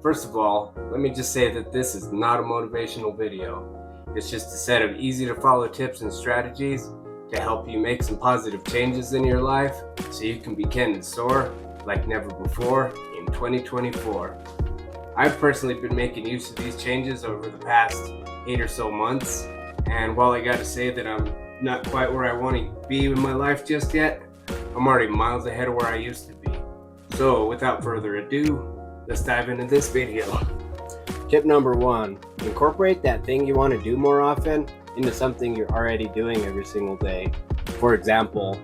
First of all, let me just say that this is not a motivational video. It's just a set of easy to follow tips and strategies to help you make some positive changes in your life so you can begin to soar like never before in 2024. I've personally been making use of these changes over the past 8 or so months, and while I gotta say that I'm not quite where I want to be in my life just yet, I'm already miles ahead of where I used to be. So without further ado, let's dive into this video. Tip number 1, incorporate that thing you want to do more often into something you're already doing every single day. For example,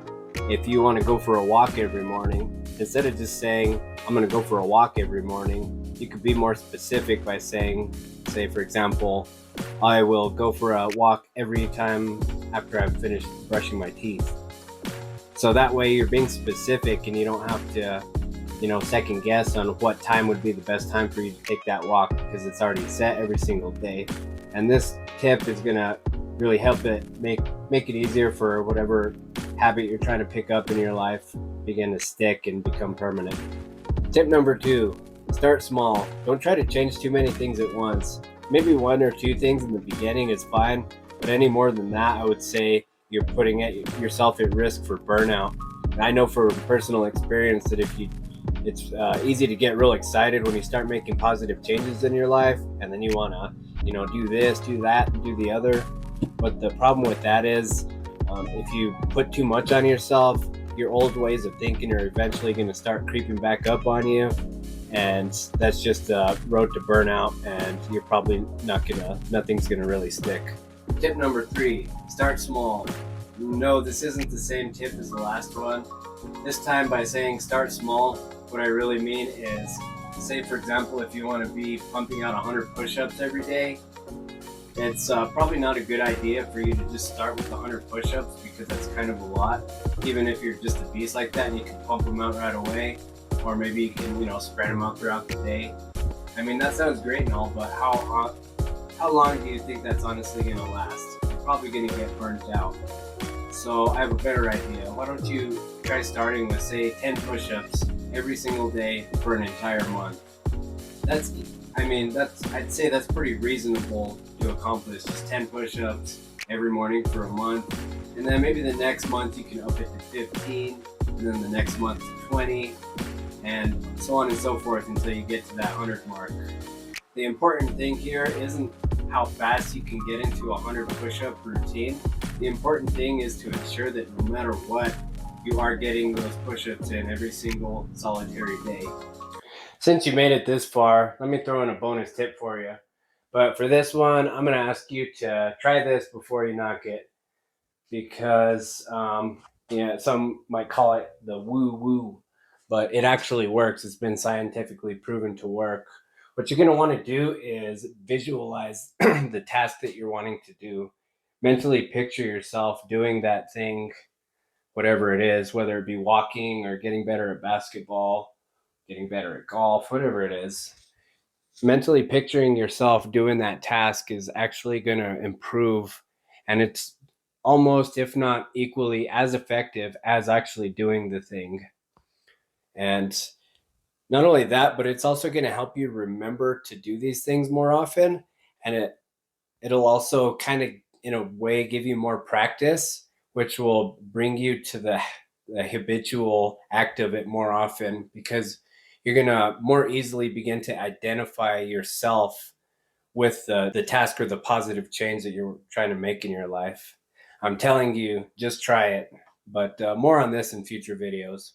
if you want to go for a walk every morning, instead of just saying, I'm going to go for a walk every morning, you could be more specific by saying, say for example, I will go for a walk every time after I've finished brushing my teeth. So that way you're being specific and you don't have to second guess on what time would be the best time for you to take that walk, because it's already set every single day. And this tip is going to really help it make it easier for whatever habit you're trying to pick up in your life begin to stick and become permanent. Tip number 2, start small. Don't try to change too many things at once. Maybe 1 or 2 things in the beginning is fine, but any more than that, I would say you're putting yourself at risk for burnout. And I know from personal experience that it's easy to get real excited when you start making positive changes in your life, and then you want to do this, do that, and do the other. But the problem with that is if you put too much on yourself, your old ways of thinking are eventually going to start creeping back up on you, and that's just a road to burnout, and you're probably nothing's gonna really stick. Tip number 3, start small. No, this isn't the same tip as the last one. This time, by saying start small, what I really mean is, say for example, if you want to be pumping out 100 push-ups every day, it's probably not a good idea for you to just start with 100 push-ups, because that's kind of a lot. Even if you're just a beast like that and you can pump them out right away, or maybe you can spread them out throughout the day. I mean, that sounds great and all, but how long do you think that's honestly going to last? You're probably going to get burnt out. So I have a better idea. Why don't you try starting with, say, 10 push-ups every single day for an entire month? I'd say that's pretty reasonable to accomplish, just 10 push-ups every morning for a month. And then maybe the next month you can up it to 15, and then the next month to 20, and so on and so forth until you get to that 100 mark. The important thing here isn't how fast you can get into a 100 push-up routine. The important thing is to ensure that no matter what, you are getting those push-ups in every single solitary day. Since you made it this far, let me throw in a bonus tip for you. But for this one, I'm going to ask you to try this before you knock it, because some might call it the woo-woo, but it actually works. It's been scientifically proven to work. What you're going to want to do is visualize the task that you're wanting to do. Mentally picture yourself doing that thing, whatever it is, whether it be walking or getting better at basketball, getting better at golf, whatever it is. Mentally picturing yourself doing that task is actually going to improve, and it's almost, if not equally, as effective as actually doing the thing. And not only that, but it's also going to help you remember to do these things more often, and it'll also kind of, in a way, give you more practice, which will bring you to the habitual act of it more often, because you're going to more easily begin to identify yourself with the task or the positive change that you're trying to make in your life. I'm telling you, just try it. But more on this in future videos.